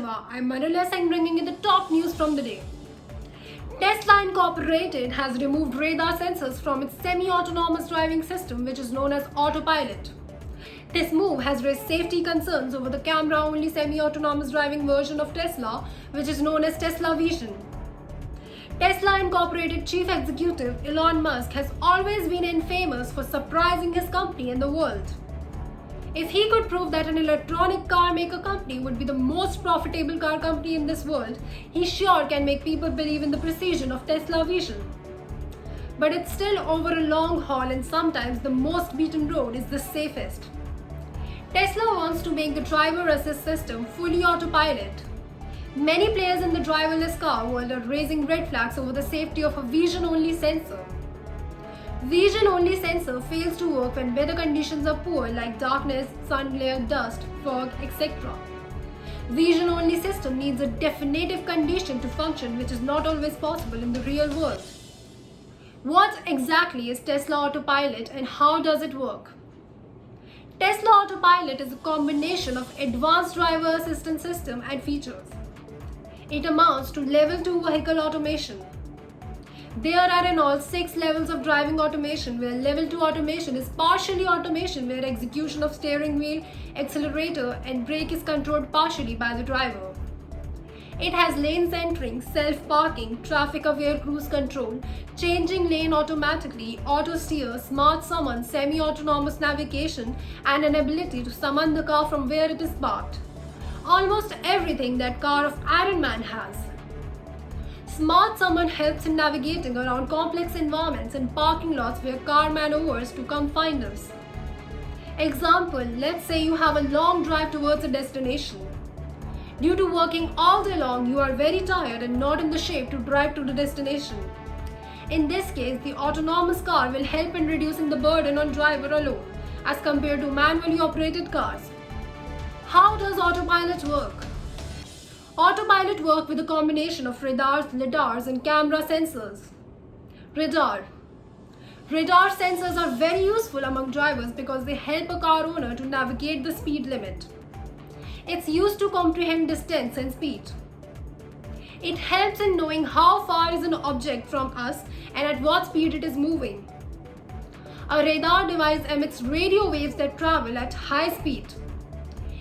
Tesla, I'm Manulaya bringing you the top news from the day. Tesla Incorporated has removed radar sensors from its semi-autonomous driving system, which is known as Autopilot. This move has raised safety concerns over the camera-only semi-autonomous driving version of Tesla, which is known as Tesla Vision. Tesla Incorporated Chief Executive Elon Musk has always been infamous for surprising his company and the world. If he could prove that an electronic car maker company would be the most profitable car company in this world, he sure can make people believe in the precision of Tesla Vision. But it's still over a long haul, and sometimes the most beaten road is the safest. Tesla wants to make the driver assist system fully autopilot. Many players in the driverless car world are raising red flags over the safety of a vision-only sensor. Vision-only sensor fails to work when weather conditions are poor, like darkness, sun glare, dust, fog, etc. Vision-only system needs a definitive condition to function, which is not always possible in the real world. What exactly is Tesla Autopilot and how does it work? Tesla Autopilot is a combination of advanced driver assistance system and features. It amounts to level 2 vehicle automation. There are in all 6 levels of driving automation, where level 2 automation is partially automation, where execution of steering wheel, accelerator and brake is controlled partially by the driver. It has lane centering, self-parking, traffic-aware cruise control, changing lane automatically, auto steer, smart summon, semi-autonomous navigation and an ability to summon the car from where it is parked. Almost everything that car of Iron Man has. Smart Summon helps in navigating around complex environments and parking lots where car maneuvers to come find us. Example, let's say you have a long drive towards a destination. Due to working all day long, you are very tired and not in the shape to drive to the destination. In this case, the autonomous car will help in reducing the burden on driver alone as compared to manually operated cars. How does Autopilot work? Autopilot works with a combination of radars, lidars and camera sensors. Radar. Radar sensors are very useful among drivers because they help a car owner to navigate the speed limit. It's used to comprehend distance and speed. It helps in knowing how far is an object from us and at what speed it is moving. A radar device emits radio waves that travel at high speed.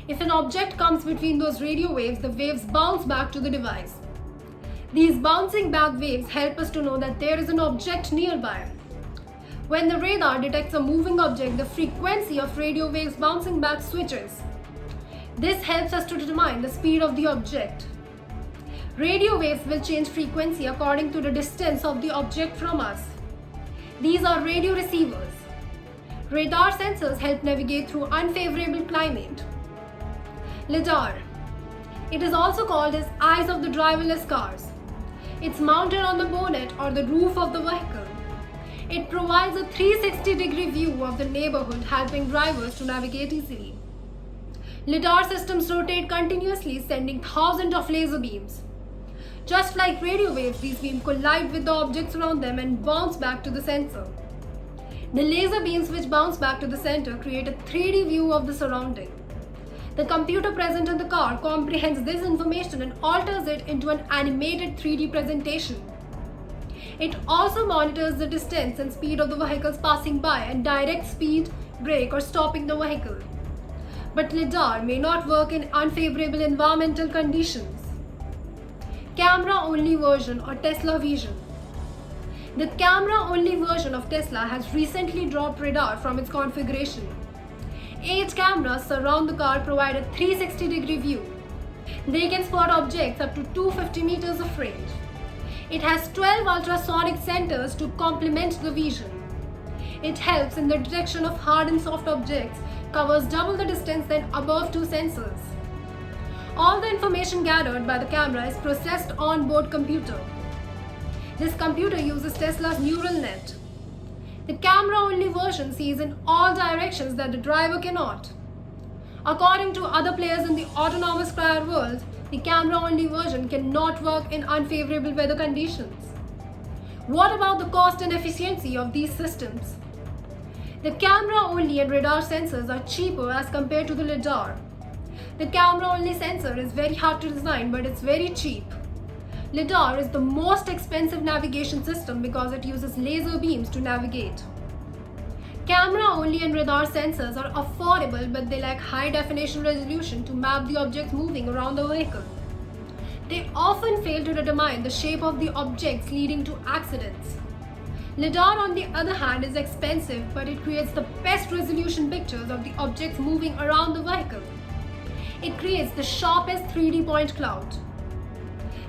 If an object comes between those radio waves, the waves bounce back to the device. These bouncing back waves help us to know that there is an object nearby. When the radar detects a moving object, the frequency of radio waves bouncing back switches. This helps us to determine the speed of the object. Radio waves will change frequency according to the distance of the object from us. These are radio receivers. Radar sensors help navigate through unfavorable climate. Lidar. It is also called as eyes of the driverless cars. It's mounted on the bonnet or the roof of the vehicle. It provides a 360-degree view of the neighborhood, helping drivers to navigate easily. Lidar systems rotate continuously, sending thousands of laser beams. Just like radio waves, these beams collide with the objects around them and bounce back to the sensor. The laser beams which bounce back to the center create a 3D view of the surrounding. The computer present in the car comprehends this information and alters it into an animated 3D presentation. It also monitors the distance and speed of the vehicles passing by and directs speed, brake or stopping the vehicle. But lidar may not work in unfavorable environmental conditions. Camera-only version or Tesla Vision. The camera-only version of Tesla has recently dropped radar from its configuration. 8 cameras surround the car, provide a 360-degree view. They can spot objects up to 250 meters of range. It has 12 ultrasonic sensors to complement the vision. It helps in the detection of hard and soft objects, covers double the distance than above 2 sensors. All the information gathered by the camera is processed on board computer. This computer uses Tesla's neural net. The camera-only version sees in all directions that the driver cannot. According to other players in the autonomous car world, the camera-only version cannot work in unfavorable weather conditions. What about the cost and efficiency of these systems? The camera-only and radar sensors are cheaper as compared to the lidar. The camera-only sensor is very hard to design, but it's very cheap. LiDAR is the most expensive navigation system because it uses laser beams to navigate. Camera-only and radar sensors are affordable, but they lack high-definition resolution to map the objects moving around the vehicle. They often fail to determine the shape of the objects, leading to accidents. LiDAR, on the other hand, is expensive, but it creates the best resolution pictures of the objects moving around the vehicle. It creates the sharpest 3D point cloud.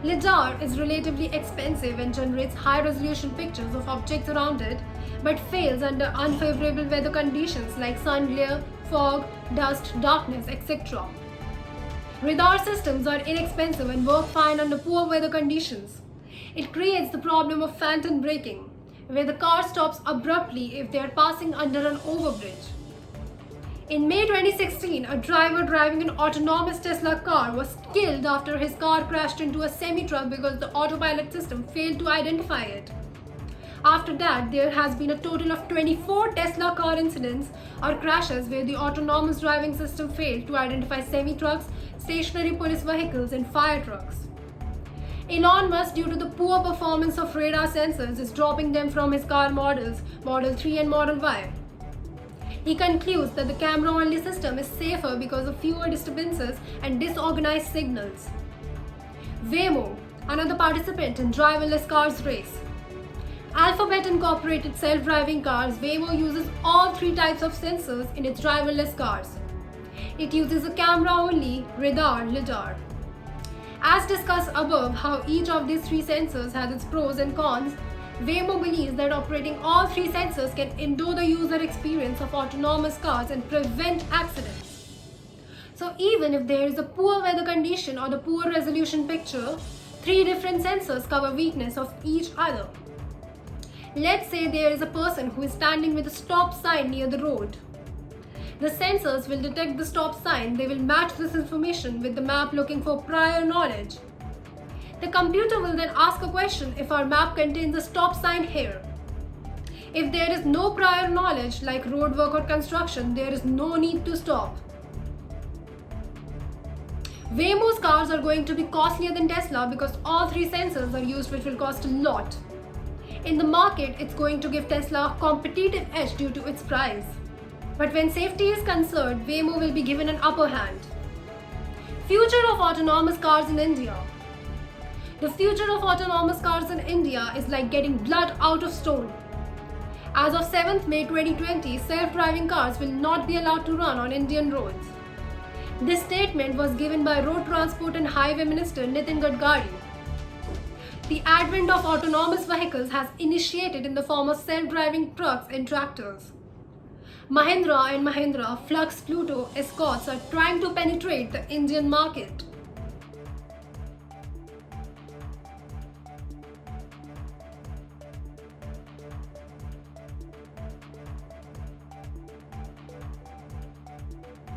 LiDAR is relatively expensive and generates high-resolution pictures of objects around it, but fails under unfavorable weather conditions like sun glare, fog, dust, darkness, etc. Radar systems are inexpensive and work fine under poor weather conditions. It creates the problem of phantom braking, where the car stops abruptly if they are passing under an overbridge. In May 2016, a driver driving an autonomous Tesla car was killed after his car crashed into a semi-truck because the autopilot system failed to identify it. After that, there has been a total of 24 Tesla car incidents or crashes where the autonomous driving system failed to identify semi-trucks, stationary police vehicles, and fire trucks. Elon Musk, due to the poor performance of radar sensors, is dropping them from his car models, Model 3 and Model Y. He concludes that the camera-only system is safer because of fewer disturbances and disorganized signals. Waymo, another participant in driverless cars race. Alphabet Incorporated self-driving cars, Waymo uses all three types of sensors in its driverless cars. It uses a camera-only, radar, LiDAR. As discussed above how each of these three sensors has its pros and cons, Waymo believes that operating all three sensors can endure the user experience of autonomous cars and prevent accidents. So even if there is a poor weather condition or the poor resolution picture, three different sensors cover weakness of each other. Let's say there is a person who is standing with a stop sign near the road. The sensors will detect the stop sign. They will match this information with the map looking for prior knowledge. The computer will then ask a question if our map contains a stop sign here. If there is no prior knowledge like road work or construction, there is no need to stop. Waymo's cars are going to be costlier than Tesla because all three sensors are used, which will cost a lot. In the market, it's going to give Tesla a competitive edge due to its price. But when safety is concerned, Waymo will be given an upper hand. Future of autonomous cars in India. The future of autonomous cars in India is like getting blood out of stone. As of 7th May 2020, self-driving cars will not be allowed to run on Indian roads. This statement was given by Road Transport and Highway Minister Nitin Gadkari. The advent of autonomous vehicles has initiated in the form of self-driving trucks and tractors. Mahindra and Mahindra, Flux, Pluto, Escorts are trying to penetrate the Indian market.